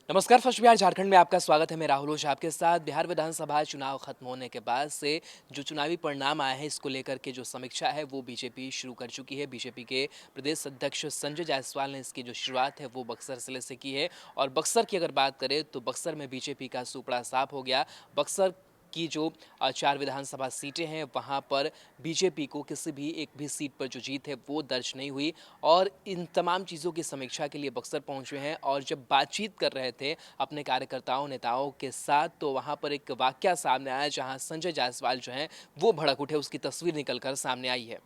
नमस्कार। फर्स्ट बिहार झारखंड में आपका स्वागत है। मैं राहुल ओझा आपके साथ। बिहार विधानसभा चुनाव खत्म होने के बाद से जो चुनावी परिणाम आए हैं, इसको लेकर के जो समीक्षा है वो बीजेपी शुरू कर चुकी है। बीजेपी के प्रदेश अध्यक्ष संजय जायसवाल ने इसकी जो शुरुआत है वो बक्सर जिले से की है। और बक्सर की अगर बात करें तो बक्सर में बीजेपी का सुपड़ा साफ हो गया। बक्सर की जो 4 विधानसभा सीटें हैं वहाँ पर बीजेपी को किसी भी एक भी सीट पर जो जीत है वो दर्ज नहीं हुई। और इन तमाम चीज़ों की समीक्षा के लिए बक्सर पहुंचे हैं। और जब बातचीत कर रहे थे अपने कार्यकर्ताओं नेताओं के साथ, तो वहाँ पर एक वाकया सामने आया जहाँ संजय जायसवाल जो हैं वो भड़क उठे। उसकी तस्वीर निकल कर सामने आई है।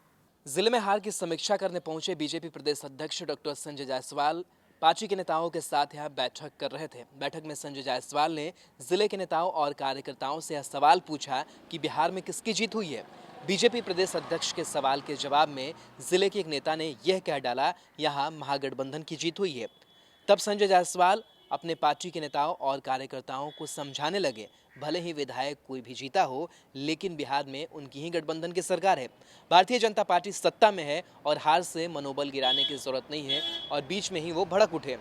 जिले में हार की समीक्षा करने पहुंचे बीजेपी प्रदेश अध्यक्ष डॉक्टर संजय जायसवाल पार्टी के नेताओं के साथ यहां बैठक कर रहे थे। बैठक में संजय जायसवाल ने जिले के नेताओं और कार्यकर्ताओं से यह सवाल पूछा कि बिहार में किसकी जीत हुई है। बीजेपी प्रदेश अध्यक्ष के सवाल के जवाब में जिले के एक नेता ने यह कह डाला, यहां महागठबंधन की जीत हुई है। तब संजय जायसवाल अपने पार्टी के नेताओं और कार्यकर्ताओं को समझाने लगे, भले ही विधायक कोई भी जीता हो, लेकिन बिहार में उनकी ही गठबंधन की सरकार है। भारतीय जनता पार्टी सत्ता में है और हार से मनोबल गिराने की जरूरत नहीं है। और बीच में ही वो भड़क उठे।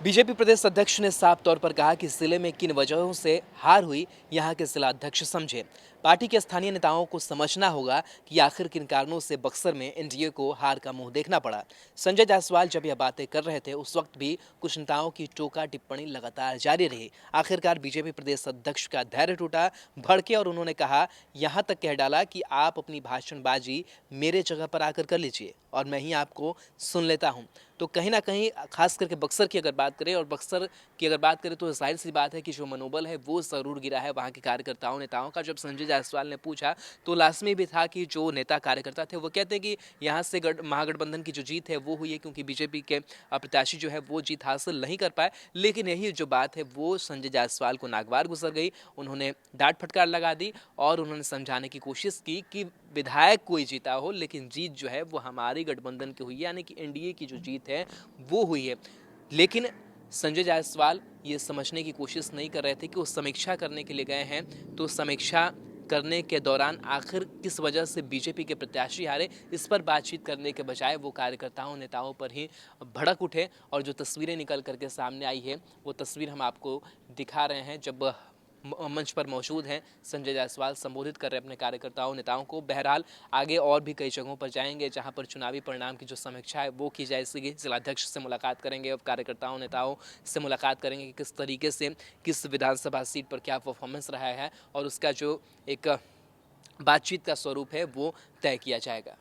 बीजेपी प्रदेश अध्यक्ष ने साफ तौर पर कहा कि जिले में किन वजहों से हार हुई, यहां के जिला अध्यक्ष समझे। पार्टी के स्थानीय नेताओं को समझना होगा कि आखिर किन कारणों से बक्सर में एनडीए को हार का मुंह देखना पड़ा। संजय जायसवाल जब यह बातें कर रहे थे, उस वक्त भी कुछ नेताओं की टोका टिप्पणी लगातार जारी रही। आखिरकार बीजेपी प्रदेश अध्यक्ष का धैर्य टूटा, भड़के और उन्होंने कहा, यहां तक कह डाला कि आप अपनी भाषणबाजी मेरे जगह पर आकर कर लीजिए और मैं ही आपको सुन लेता हूं। तो कहीं ना कहीं खास करके बक्सर की अगर बात करें, और बक्सर की अगर बात करें, तो जाहिर सी बात है कि जो मनोबल है वो ज़रूर गिरा है वहाँ के कार्यकर्ताओं नेताओं का। जब संजय जायसवाल ने पूछा तो लाजमी भी था कि जो नेता कार्यकर्ता थे वो कहते हैं कि यहाँ से महागठबंधन की जो जीत है वो हुई है, क्योंकि बीजेपी के प्रत्याशी जो है वो जीत हासिल नहीं कर पाए। लेकिन यही जो बात है वो संजय जायसवाल को नागवार गुजर गई। उन्होंने डांट फटकार लगा दी और उन्होंने समझाने की कोशिश की कि विधायक कोई जीता हो, लेकिन जीत जो है वो हमारी गठबंधन की हुई है, यानी कि एनडीए की जो जीत है वो हुई है। लेकिन संजय जायसवाल ये समझने की कोशिश नहीं कर रहे थे कि वो समीक्षा करने के लिए गए हैं, तो समीक्षा करने के दौरान आखिर किस वजह से बीजेपी के प्रत्याशी हारे, इस पर बातचीत करने के बजाय वो कार्यकर्ताओं नेताओं पर ही भड़क उठे। और जो तस्वीरें निकल करके सामने आई है वो तस्वीर हम आपको दिखा रहे हैं। जब मंच पर मौजूद हैं संजय जायसवाल, संबोधित कर रहे हैं अपने कार्यकर्ताओं नेताओं को। बहरहाल आगे और भी कई जगहों पर जाएंगे जहां पर चुनावी परिणाम की जो समीक्षा है वो की जाएगी। जिलाध्यक्ष से मुलाकात करेंगे और कार्यकर्ताओं नेताओं से मुलाकात करेंगे कि किस तरीके से किस विधानसभा सीट पर क्या परफॉर्मेंस रहा है और उसका जो एक बातचीत का स्वरूप है वो तय किया जाएगा।